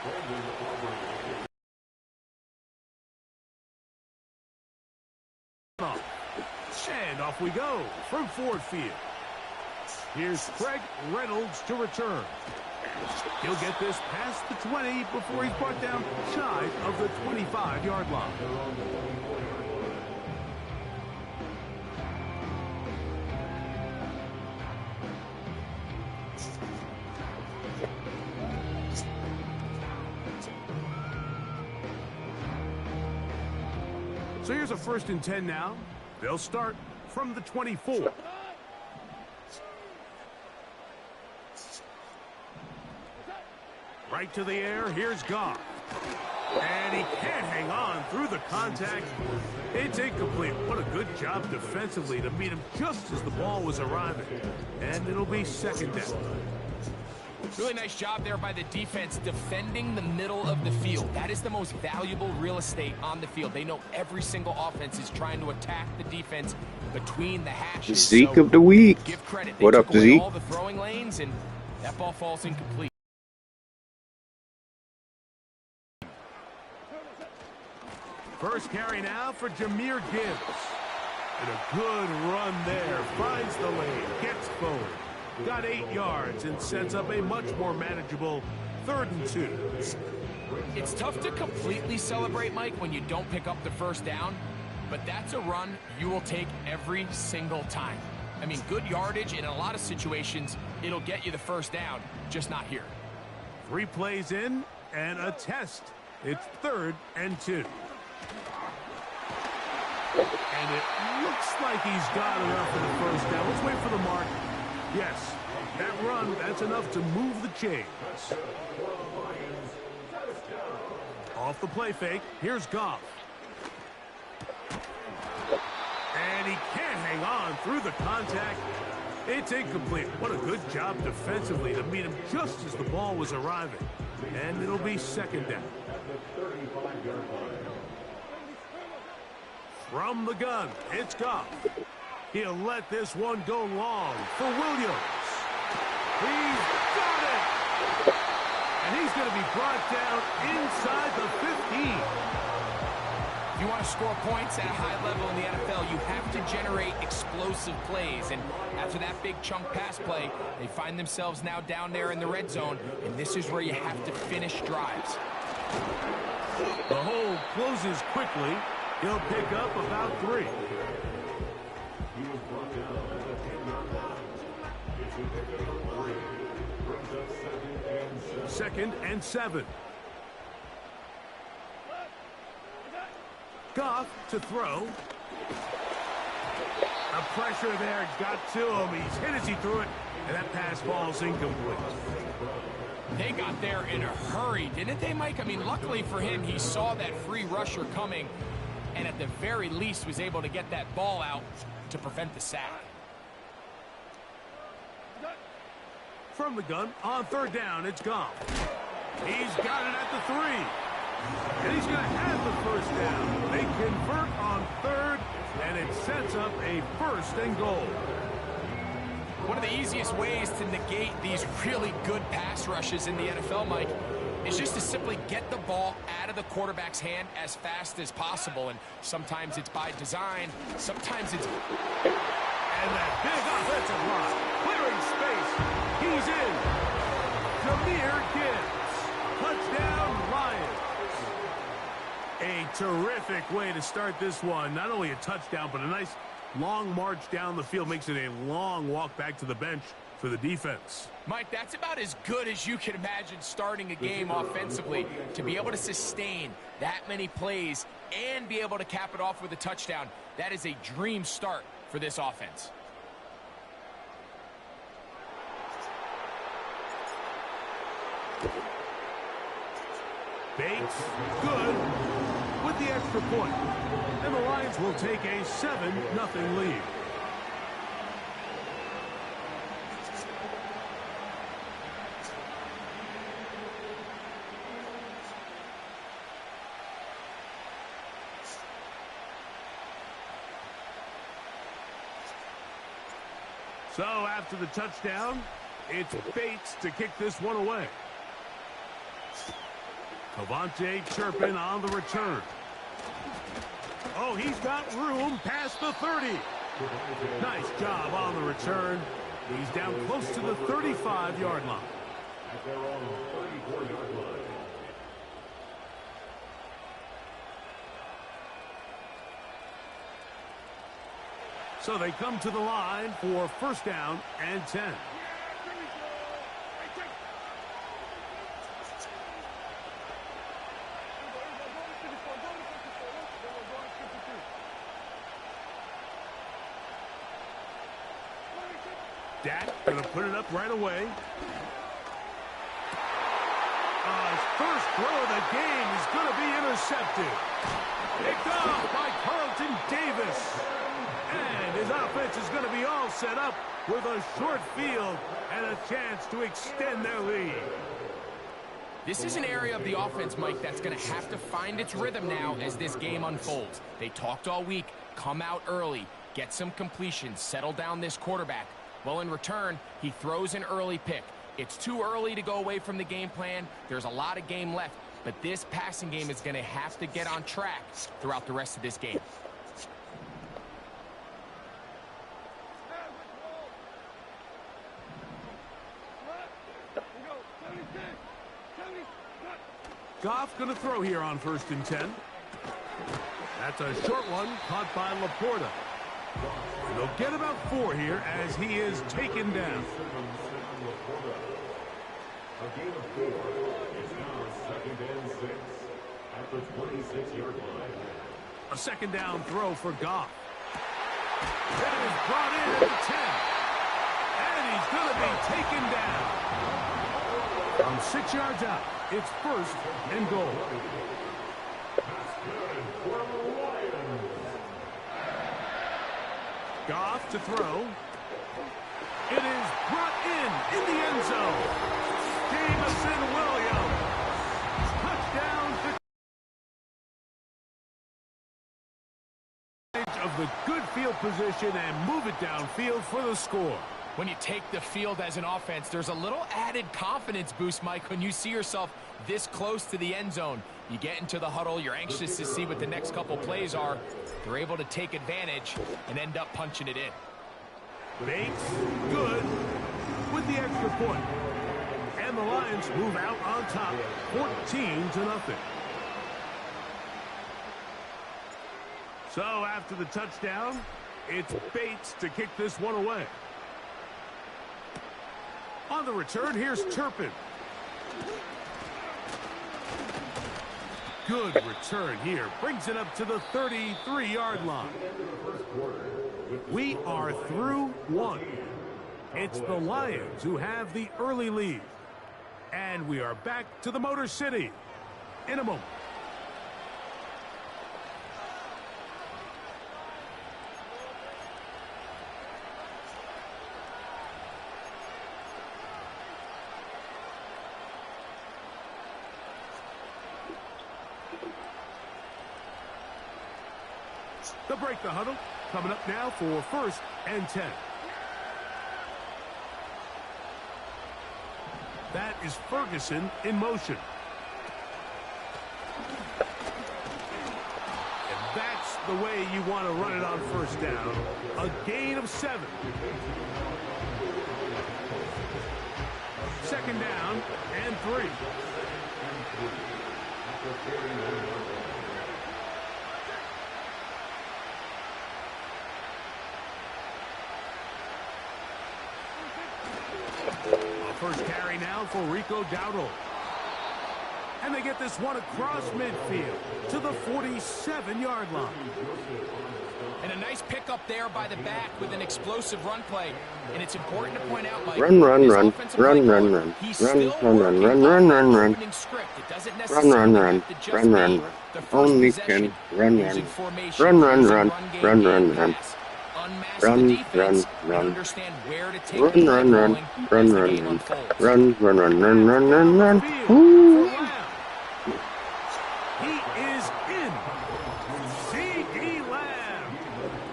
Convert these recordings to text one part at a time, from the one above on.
And off we go from Ford Field. Here's Craig Reynolds to return. He'll get this past the 20 before he's brought down shy of the 25-yard line. So here's a 1st and 10 now. They'll start from the 24. Right to the air, here's Goff. And he can't hang on through the contact. It's incomplete. What a good job defensively to meet him just as the ball was arriving. And it'll be 2nd down. Really nice job there by the defense defending the middle of the field. That is the most valuable real estate on the field. They know every single offense is trying to attack the defense between the hashes. The Zeke of the week. Give credit. What up, Zeke? All the throwing lanes, and that ball falls incomplete. First carry now for Jahmyr Gibbs. And a good run there. Finds the lane. Gets forward. Got 8 yards and sets up a much more manageable 3rd and 2. It's tough to completely celebrate, Mike, when you don't pick up the 1st down, but that's a run you will take every single time. I mean, good yardage, and in a lot of situations, it'll get you the 1st down, just not here. 3 plays in and a test. It's 3rd and 2. And it looks like he's got enough for the 1st down. Let's wait for the mark. Yes, that run, that's enough to move the chains. Off the play fake, here's Goff. And he can't hang on through the contact. It's incomplete. What a good job defensively to meet him just as the ball was arriving. And it'll be 2nd down. From the gun, it's Goff. He'll let this one go long for Williams. He's got it! And he's going to be brought down inside the 15. If you want to score points at a high level in the NFL, you have to generate explosive plays. And after that big chunk pass play, they find themselves now down there in the red zone. And this is where you have to finish drives. The hole closes quickly. He'll pick up about 3. 2nd and 7. Goff to throw. The pressure there got to him. He's hit as he threw it, and that pass falls incomplete. They got there in a hurry, didn't they, Mike? I mean, luckily for him, he saw that free rusher coming, and at the very least was able to get that ball out to prevent the sack. From the gun, on 3rd down, it's Goff. He's got it at the 3. And he's going to have the 1st down. They convert on 3rd, and it sets up a 1st and goal. One of the easiest ways to negate these really good pass rushes in the NFL, Mike, is just to simply get the ball out of the quarterback's hand as fast as possible. And sometimes it's by design, sometimes it's... And that big offensive line, clearing space. He's in. Jahmyr Gibbs. Touchdown, Lions. A terrific way to start this one. Not only a touchdown, but a nice long march down the field. Makes it a long walk back to the bench for the defense. Mike, that's about as good as you can imagine starting a game offensively. To be able to sustain that many plays and be able to cap it off with a touchdown, that is a dream start for this offense. Bates, good, with the extra point. And the Lions will take a 7-0 lead. So after the touchdown, it's Bates to kick this one away. Cavante Turpin on the return. Oh, he's got room past the 30. Nice job on the return. He's down close to the 35-yard line. So they come to the line for first down and 10. Dak going to put it up right away. His first throw of the game is going to be intercepted. Picked off by Carlton Davis. And his offense is going to be all set up with a short field and a chance to extend their lead. This is an area of the offense, Mike, that's going to have to find its rhythm now as this game unfolds. They talked all week, come out early, get some completions, settle down this quarterback. Well, in return, he throws an early pick. It's too early to go away from the game plan. There's a lot of game left, but this passing game is going to have to get on track throughout the rest of this game. Goff going to throw here on 1st and 10. That's a short one caught by Laporta. They'll get about 4 here as he is taken down. A gain of 4 is now 2nd and 6 at the 26-yard line. A second down throw for Goff. That is brought in at the 10. And he's going to be taken down. From 6 yards out, it's 1st and goal. Goff to throw. It is brought in the end zone. Jameson Williams. Touchdown. Of the good field position and move it downfield for the score. When you take the field as an offense, there's a little added confidence boost, Mike, when you see yourself this close to the end zone. You get into the huddle, you're anxious to see what the next couple plays are. They're able to take advantage and end up punching it in. Bates, good, with the extra point. And the Lions move out on top, 14-0. So after the touchdown, it's Bates to kick this one away. On the return, here's Turpin. Good return here. Brings it up to the 33-yard line. We are through 1. It's the Lions who have the early lead. And we are back to the Motor City in a moment. They'll break the huddle. Coming up now for 1st and 10. That is Ferguson in motion. And that's the way you want to run it on 1st down. A gain of 7. 2nd down and 3. First carry now for Rico Dowdle. And they get this one across midfield to the 47-yard line. And a nice pickup there by the back with an explosive run play. And it's important to point out, Mike, run, run, run, run, run, run, run, run, run, run, run, run, run, run, run, only can run, run, run, run, run, run, run, run. Run, run, run. Run, run, run, run, run, run. Run, run, run, run, run, run, run. He is in. C.D. Lamb.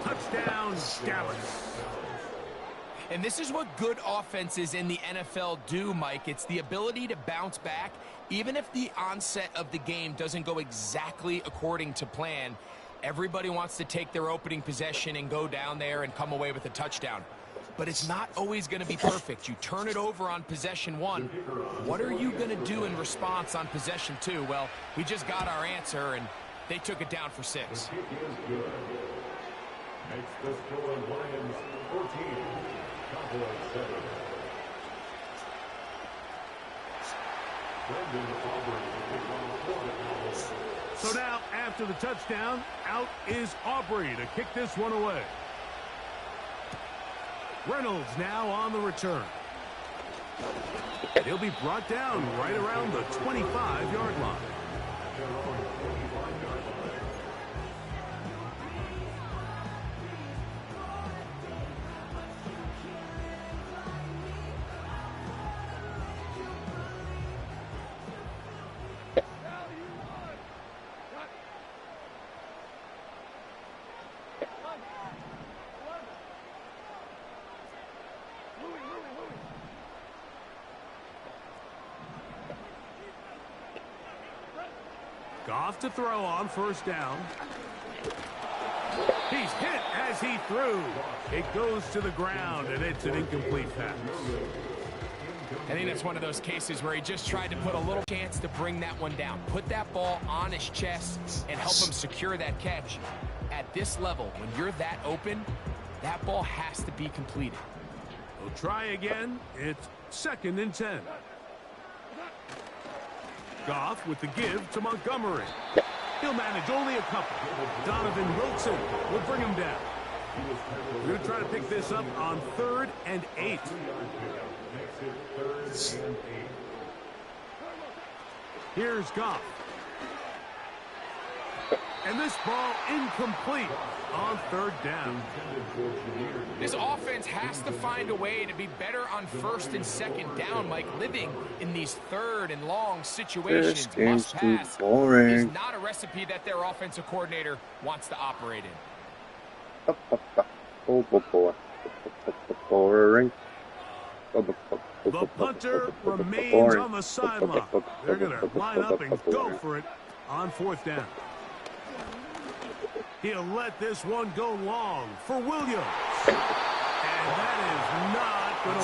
Touchdown, Dallas. And this is what good offenses in the NFL do, Mike. It's the ability to bounce back, even if the onset of the game doesn't go exactly according to plan. Everybody wants to take their opening possession and go down there and come away with a touchdown. But it's not always going to be perfect. You turn it over on possession 1. What are you going to do in response on possession 2? Well, we just got our answer, and they took it down for 6. Makes the score Lions 14, Cowboys 7. So now, after the touchdown, out is Aubrey to kick this one away. Reynolds now on the return. He'll be brought down right around the 25-yard line. Goff to throw on first down. He's hit as he threw. It goes to the ground, and it's an incomplete pass. I think that's one of those cases where he just tried to put a little chance to bring that one down. Put that ball on his chest and help him secure that catch. At this level, when you're that open, that ball has to be completed. We'll try again. It's 2nd and 10. Goff with the give to Montgomery. He'll manage only a couple. Donovan Wilson will bring him down. We're going to try to pick this up on 3rd and 8. Here's Goff. And this ball incomplete on 3rd down. This offense has to find a way to be better on 1st and 2nd down, Mike. Living in these 3rd and long situations, must pass, is not a recipe that their offensive coordinator wants to operate in. Boring. The punter remains on the sideline. They're going to line up and go for it on 4th down. He'll let this one go long for Williams. And that is not